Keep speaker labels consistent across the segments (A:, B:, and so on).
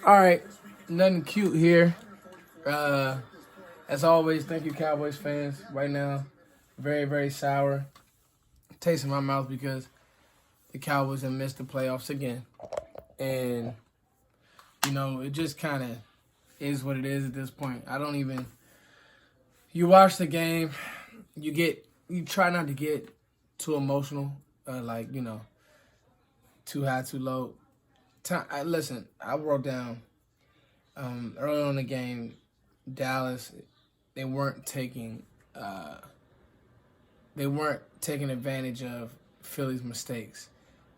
A: All right, nothing cute here. As always, thank you, Cowboys fans. Right now, very, very sour taste in my mouth because the Cowboys have missed the playoffs again. And, it just kind of is what it is at this point. You watch the game, you try not to get too emotional, too high, too low. Listen, I wrote down early on in the game, Dallas, they weren't taking advantage of Philly's mistakes.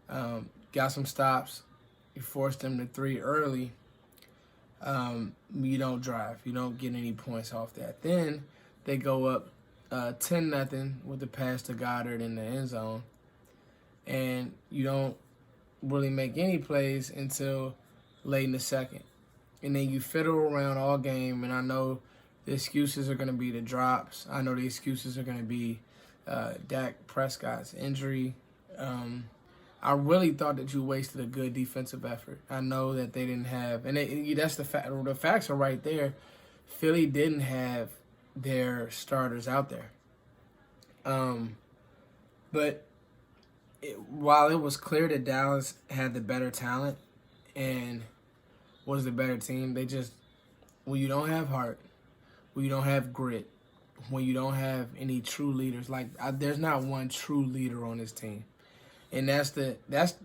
A: Got some stops. You forced them to three early. You don't drive. You don't get any points off that. Then they go up 10-0 with the pass to Goddard in the end zone, and you don't really make any plays until late in the second. And then you fiddle around all game, and I know the excuses are going to be the drops. I know the excuses are going to be Dak Prescott's injury. I really thought that you wasted a good defensive effort. I know that they didn't have, and that's the fact. The facts are right there. Philly didn't have their starters out there. But while it was clear that Dallas had the better talent and was the better team, when you don't have heart, when you don't have grit, when you don't have any true leaders, there's not one true leader on this team. And that's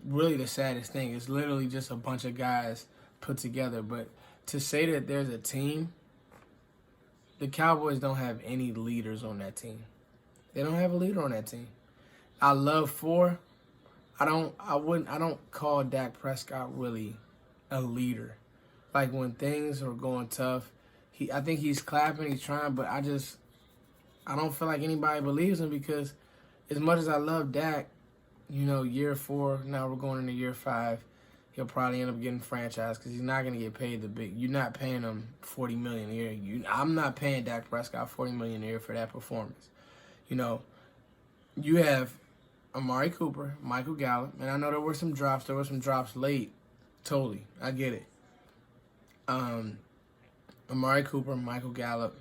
A: really the saddest thing. It's literally just a bunch of guys put together. But to say that there's a team, the Cowboys don't have any leaders on that team. They don't have a leader on that team. I love four. I don't call Dak Prescott really a leader. Like when things are going tough, I think he's clapping, he's trying, but I don't feel like anybody believes him because as much as I love Dak, year 4, now we're going into year 5, he'll probably end up getting franchised because he's not going to get paid the big. You're not paying him $40 million a year. I'm not paying Dak Prescott $40 million a year for that performance. You have Amari Cooper, Michael Gallup, and I know there were some drops. There were some drops late. Totally, I get it. Amari Cooper, Michael Gallup,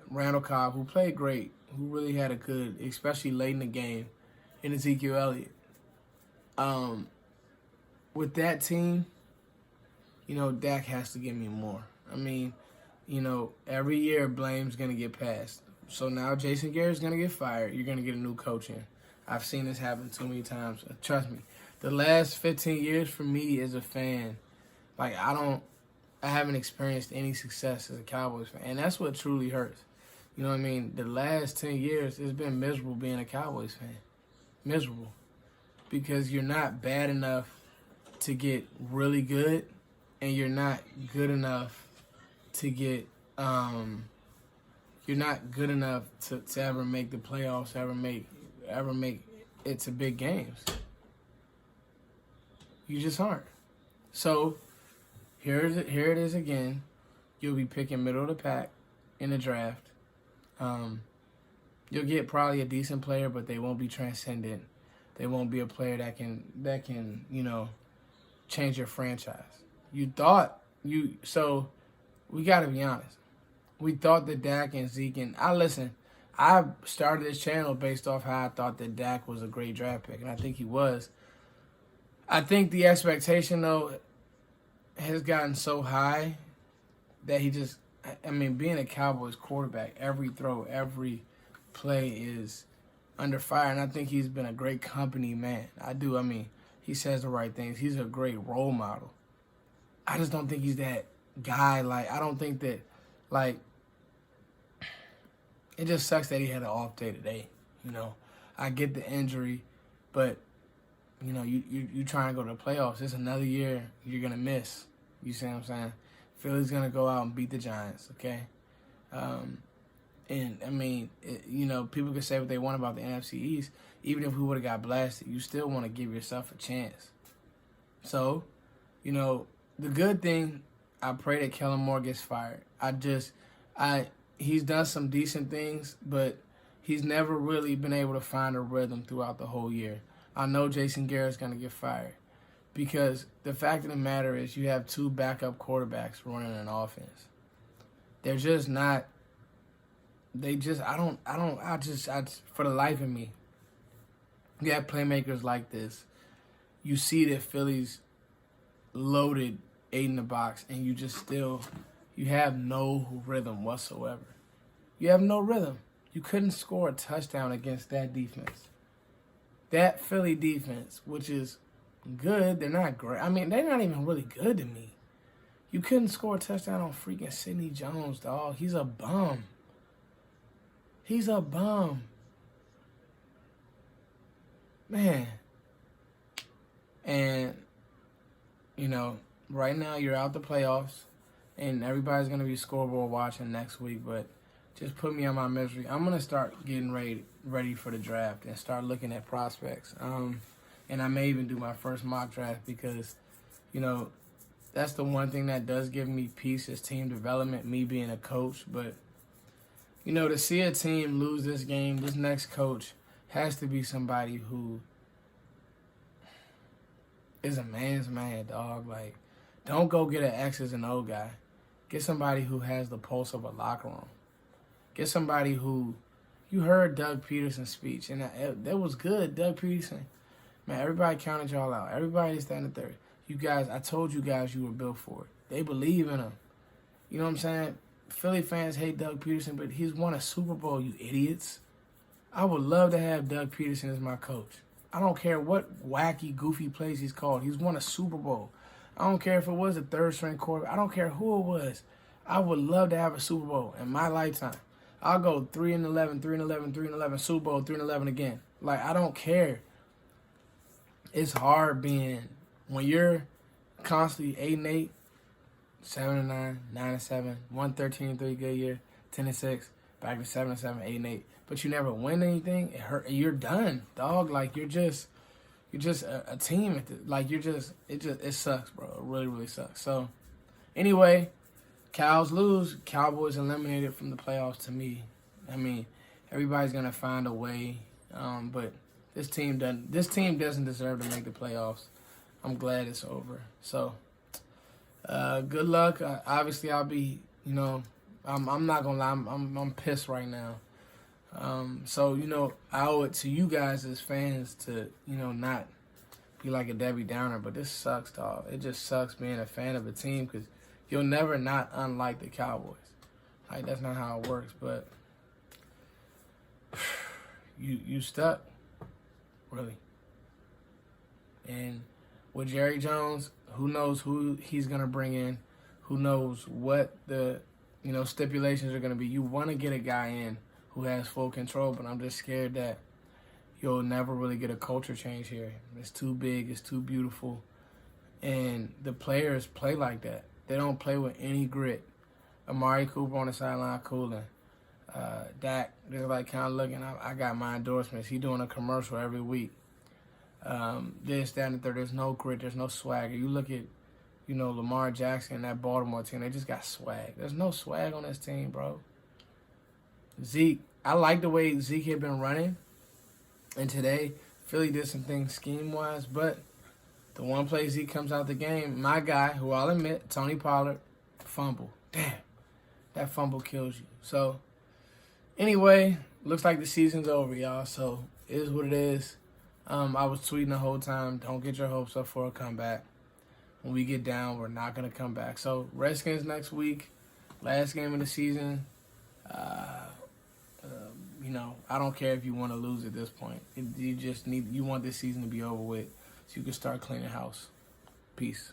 A: Randall Cobb, who played great, who really had a good, especially late in the game, and Ezekiel Elliott. With that team, Dak has to give me more. I mean, every year blame's going to get passed. So now Jason Garrett's going to get fired. You're going to get a new coach in. I've seen this happen too many times. Trust me. The last 15 years for me as a fan, I haven't experienced any success as a Cowboys fan. And that's what truly hurts. You know what I mean? The last 10 years, it's been miserable being a Cowboys fan. Miserable. Because you're not bad enough to get really good, and you're not good enough to get you're not good enough to ever make the playoffs, ever make it to big games. You just aren't. So here it is again. You'll be picking middle of the pack in the draft. You'll get probably a decent player, but they won't be transcendent. They won't be a player that can change your franchise. So we got to be honest. We thought that Dak and Zeke, and I started this channel based off how I thought that Dak was a great draft pick, and I think he was. I think the expectation, though, has gotten so high that being a Cowboys quarterback, every throw, every play is under fire, and I think he's been a great company man. I do. He says the right things. He's a great role model. I just don't think he's that guy. I don't think that, it just sucks that he had an off day today. I get the injury, but, you try and go to the playoffs. It's another year you're going to miss. You see what I'm saying? Philly's going to go out and beat the Giants, okay? People can say what they want about the NFC East. Even if we would have got blasted, you still want to give yourself a chance. So, the good thing, I pray that Kellen Moore gets fired. He's done some decent things, but he's never really been able to find a rhythm throughout the whole year. I know Jason Garrett's going to get fired. Because the fact of the matter is you have two backup quarterbacks running an offense. They're just not. They just. I just. For the life of me, you have playmakers like this. You see that Philly's loaded 8 in the box, and you just still. You have no rhythm whatsoever. You have no rhythm. You couldn't score a touchdown against that defense. That Philly defense, which is good, they're not great. I mean, they're not even really good to me. You couldn't score a touchdown on freaking Sidney Jones, dog. He's a bum. He's a bum. Man. And, you know, right now you're out the playoffs, and everybody's going to be scoreboard watching next week, but just put me on my misery. I'm going to start getting ready for the draft and start looking at prospects. And I may even do my first mock draft because, you know, that's the one thing that does give me peace is team development, me being a coach. But, you know, to see a team lose this game, this next coach has to be somebody who is a man's man, dog. Like, don't go get an X's and O guy. Get somebody who has the pulse of a locker room. Get somebody who, you heard Doug Peterson's speech, and that was good, Doug Peterson. Man, everybody counted y'all out. Everybody standing third. You guys, I told you guys you were built for it. They believe in him. You know what I'm saying? Philly fans hate Doug Peterson, but he's won a Super Bowl, you idiots. I would love to have Doug Peterson as my coach. I don't care what wacky, goofy plays he's called. He's won a Super Bowl. I don't care if it was a third-string quarterback. I don't care who it was. I would love to have a Super Bowl in my lifetime. I'll go 3-11, 3-11, 3-11, Super Bowl, 3-11 again. Like, I don't care. It's hard being, when you're constantly 8-8, 7-9, 9-7, 1-13-3 good year, 10-6, back to 7-7, 8-8. But you never win anything. It hurt. You're done, dog. Like, you're just a team. It sucks, bro. It really, really sucks. So, anyway, Cows lose. Cowboys eliminated from the playoffs to me. I mean, everybody's going to find a way. But this team doesn't deserve to make the playoffs. I'm glad it's over. So, good luck. Obviously, I'll be, you know, I'm not going to lie. I'm pissed right now. So, you know, I owe it to you guys as fans to, you know, not be like a Debbie Downer. But this sucks, dog. It just sucks being a fan of a team because you'll never not unlike the Cowboys. Like, that's not how it works. But you stuck, really. And with Jerry Jones, who knows who he's going to bring in. Who knows what the, you know, stipulations are going to be. You want to get a guy in who has full control, but I'm just scared that you'll never really get a culture change here. It's too big. It's too beautiful. And the players play like that. They don't play with any grit. Amari Cooper on the sideline cooling. Dak, they're like kind of looking. I got my endorsements. He doing a commercial every week. They're standing there. There's no grit. There's no swagger. You look at, you know, Lamar Jackson and that Baltimore team. They just got swag. There's no swag on this team, bro. Zeke, I like the way Zeke had been running. And today, Philly did some things scheme-wise, but the one play Zeke comes out the game, my guy, who I'll admit, Tony Pollard, fumble. Damn, that fumble kills you. So, anyway, looks like the season's over, y'all. So, it is what it is. I was tweeting the whole time, don't get your hopes up for a comeback. When we get down, we're not going to come back. So, Redskins next week, last game of the season. You know, I don't care if you want to lose at this point. You want this season to be over with so you can start cleaning house. Peace.